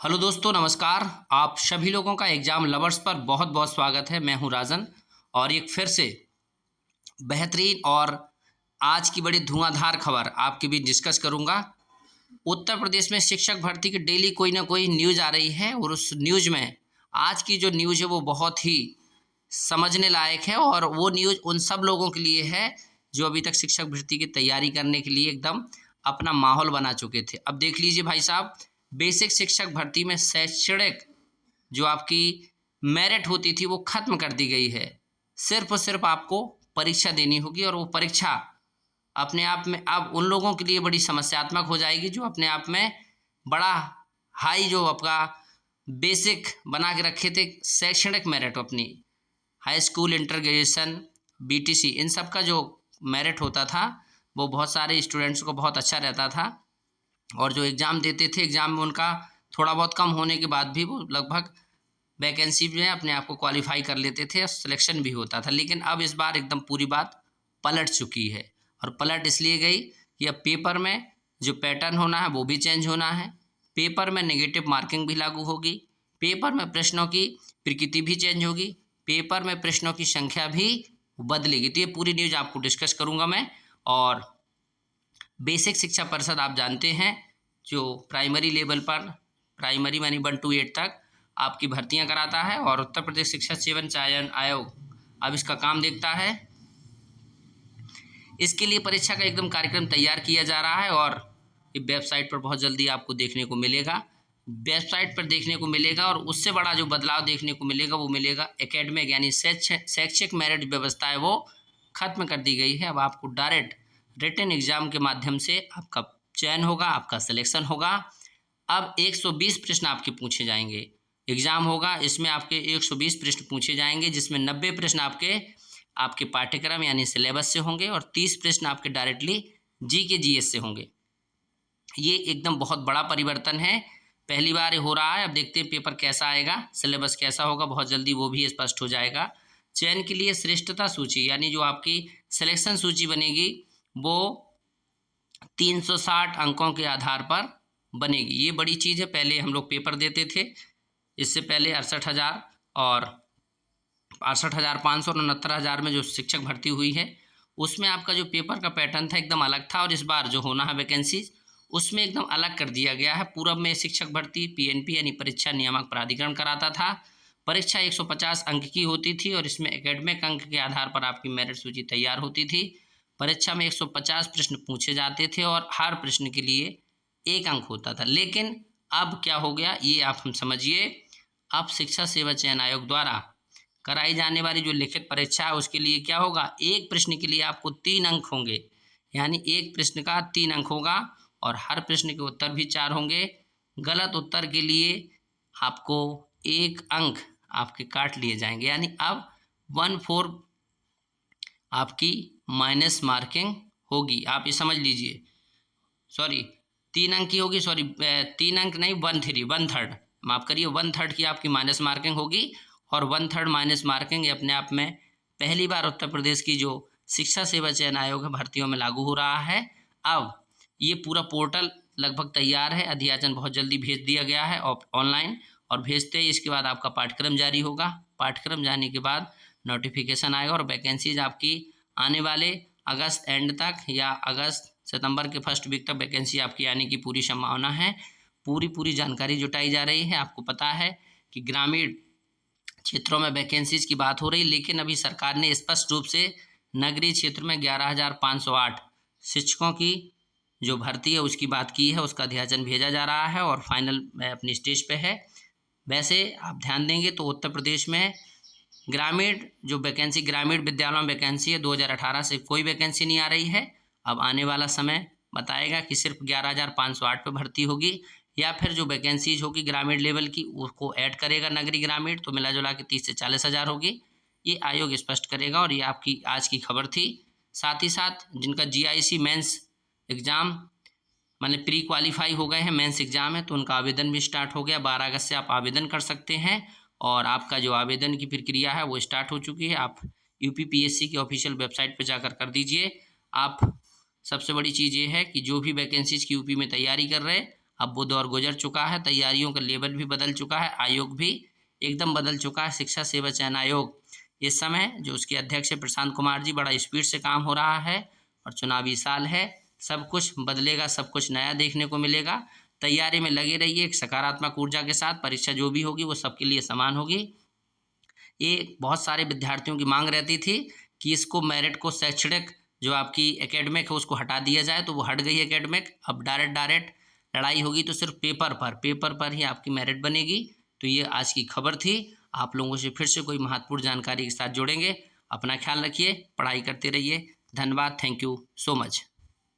Hello दोस्तों, नमस्कार। आप सभी लोगों का एग्ज़ाम लवर्स पर बहुत बहुत स्वागत है। मैं हूं राजन और एक फिर से बेहतरीन और आज की बड़ी धुआंधार खबर आपके बीच डिस्कस करूंगा। उत्तर प्रदेश में शिक्षक भर्ती की डेली कोई ना कोई न्यूज़ आ रही है और उस न्यूज़ में आज की जो न्यूज़ है वो बहुत ही समझने लायक है और वो न्यूज़ उन सब लोगों के लिए है जो अभी तक शिक्षक भर्ती की तैयारी करने के लिए एकदम अपना माहौल बना चुके थे। अब देख लीजिए भाई साहब, बेसिक शिक्षक भर्ती में शैक्षणिक जो आपकी मेरिट होती थी वो खत्म कर दी गई है। सिर्फ और सिर्फ आपको परीक्षा देनी होगी और वो परीक्षा अपने आप में अब उन लोगों के लिए बड़ी समस्यात्मक हो जाएगी जो अपने आप में बड़ा हाई जो आपका बेसिक बना के रखे थे शैक्षणिक मेरिट, अपनी high school, inter graduation, BTC, इन सब का जो मेरिट होता था वो बहुत सारे स्टूडेंट्स को बहुत अच्छा रहता था और जो एग्ज़ाम देते थे एग्ज़ाम में उनका थोड़ा बहुत कम होने के बाद भी वो लगभग वैकेंसी में अपने आप को क्वालिफाई कर लेते थे और सिलेक्शन भी होता था। लेकिन अब इस बार एकदम पूरी बात पलट चुकी है और पलट इसलिए गई कि अब पेपर में जो पैटर्न होना है वो भी चेंज होना है। पेपर में नेगेटिव मार्किंग भी लागू होगी, पेपर में प्रश्नों की प्रकृति भी चेंज होगी, पेपर में प्रश्नों की संख्या भी बदलेगी। तो ये पूरी न्यूज़ आपको डिस्कस करूँगा मैं। और बेसिक शिक्षा परिषद आप जानते हैं जो प्राइमरी लेवल पर, प्राइमरी यानी 1 to 8 तक आपकी भर्तियां कराता है और उत्तर प्रदेश शिक्षा सेवा चयन आयोग अब इसका काम देखता है। इसके लिए परीक्षा का एकदम कार्यक्रम तैयार किया जा रहा है और ये वेबसाइट पर बहुत जल्दी आपको देखने को मिलेगा। वेबसाइट पर देखने को मिलेगा और उससे बड़ा जो बदलाव देखने को मिलेगा वो मिलेगा एकेडमिक यानी शैक्षिक मेरिट व्यवस्था है वो खत्म कर दी गई है। अब आपको डायरेक्ट रिटन एग्जाम के माध्यम से आपका चयन होगा, आपका सिलेक्शन होगा। अब 120 प्रश्न आपके पूछे जाएंगे। एग्ज़ाम होगा, इसमें आपके 120 प्रश्न पूछे जाएंगे जिसमें 90 प्रश्न आपके पाठ्यक्रम यानी सिलेबस से होंगे और 30 प्रश्न आपके डायरेक्टली जीके जीएस से होंगे। ये एकदम बहुत बड़ा परिवर्तन है, पहली बार ये हो रहा है। अब देखते हैं पेपर कैसा आएगा, सिलेबस कैसा होगा, बहुत जल्दी वो भी स्पष्ट हो जाएगा। चयन के लिए श्रेष्ठता सूची यानी जो आपकी सिलेक्शन सूची बनेगी वो 360 अंकों के आधार पर बनेगी। ये बड़ी चीज़ है। पहले हम लोग पेपर देते थे, इससे पहले 68,000 और 68,500 और 69,000 में जो शिक्षक भर्ती हुई है उसमें आपका जो पेपर का पैटर्न था एकदम अलग था और इस बार जो होना है वैकेंसीज उसमें एकदम अलग कर दिया गया है। पूर्व में शिक्षक भर्ती पीएनपी यानी परीक्षा नियामक प्राधिकरण कराता था। परीक्षा 150 अंक की होती थी और इसमें एकेडमिक अंक के आधार पर आपकी मेरिट सूची तैयार होती थी। परीक्षा में 150 प्रश्न पूछे जाते थे और हर प्रश्न के लिए 1 अंक होता था। लेकिन अब क्या हो गया ये आप हम समझिए। अब शिक्षा सेवा चयन आयोग द्वारा कराई जाने वाली जो लिखित परीक्षा है उसके लिए क्या होगा, एक प्रश्न के लिए आपको 3 अंक होंगे, यानी एक प्रश्न का 3 अंक होगा और हर प्रश्न के उत्तर भी 4 होंगे। गलत उत्तर के लिए आपको 1 अंक आपके काट लिए जाएंगे, यानी अब 1/4 आपकी माइनस मार्किंग होगी। आप ये समझ लीजिए, सॉरी 3 अंक की होगी, सॉरी 3 अंक नहीं, 1/3 माफ़ करिए, 1/3 की आपकी माइनस मार्किंग होगी और 1/3 माइनस मार्किंग अपने आप में पहली बार उत्तर प्रदेश की जो शिक्षा सेवा चयन आयोग है भर्तियों में लागू हो रहा है। अब ये पूरा पोर्टल लगभग तैयार है, अध्याचन बहुत जल्दी भेज दिया गया है ऑनलाइन और भेजते ही इसके बाद आपका पाठ्यक्रम जारी होगा। पाठ्यक्रम जाने के बाद नोटिफिकेशन आएगा और वैकेंसीज आपकी आने वाले अगस्त एंड तक या अगस्त सितंबर के फर्स्ट वीक तक वैकेंसी आपकी आने की पूरी संभावना है। पूरी जानकारी जुटाई जा रही है। आपको पता है कि ग्रामीण क्षेत्रों में वैकेंसीज की बात हो रही, लेकिन अभी सरकार ने स्पष्ट रूप से नगरीय क्षेत्र में 11,508 शिक्षकों की जो भर्ती है उसकी बात की है। उसका अध्याचन भेजा जा रहा है और फाइनल अपनी स्टेज पे है। वैसे आप ध्यान देंगे तो उत्तर प्रदेश में ग्रामीण जो वैकेंसी, ग्रामीण विद्यालयों में वैकेंसी है 2018 से कोई वैकेंसी नहीं आ रही है। अब आने वाला समय बताएगा कि सिर्फ 11,508 पे भर्ती होगी या फिर जो वैकेंसीज होगी ग्रामीण लेवल की उसको ऐड करेगा नगरीय ग्रामीण, तो मिला जुला के 30 से 40 हज़ार होगी। ये आयोग स्पष्ट करेगा और ये आपकी आज की खबर थी। साथ ही साथ जिनका जीआईसी मेंस एग्ज़ाम माने प्री क्वालिफाई हो गए हैं, मेंस एग्ज़ाम है, तो उनका आवेदन भी स्टार्ट हो गया। 12 अगस्त से आप आवेदन कर सकते हैं और आपका जो आवेदन की प्रक्रिया है वो स्टार्ट हो चुकी है। आप यूपीपीएससी की ऑफिशियल वेबसाइट पर जाकर कर दीजिए। आप सबसे बड़ी चीज़ ये है कि जो भी वैकेंसीज की यूपी में तैयारी कर रहे हैं अब वो दौर गुजर चुका है, तैयारियों का लेवल भी बदल चुका है, आयोग भी एकदम बदल चुका है। शिक्षा सेवा चयन आयोग इस समय जो उसके अध्यक्ष है प्रशांत कुमार जी, बड़ा स्पीड से काम हो रहा है और चुनावी साल है, सब कुछ बदलेगा, सब कुछ नया देखने को मिलेगा। तैयारी में लगे रहिए एक सकारात्मक ऊर्जा के साथ। परीक्षा जो भी होगी वो सबके लिए समान होगी। ये बहुत सारे विद्यार्थियों की मांग रहती थी कि इसको मेरिट को शैक्षणिक जो आपकी एकेडमिक है उसको हटा दिया जाए, तो वो हट गई एकेडमिक। अब डायरेक्ट लड़ाई होगी तो सिर्फ पेपर पर ही आपकी मेरिट बनेगी। तो ये आज की खबर थी। आप लोगों से फिर से कोई महत्वपूर्ण जानकारी के साथ जुड़ेंगे। अपना ख्याल रखिए, पढ़ाई करते रहिए। धन्यवाद, थैंक यू सो मच।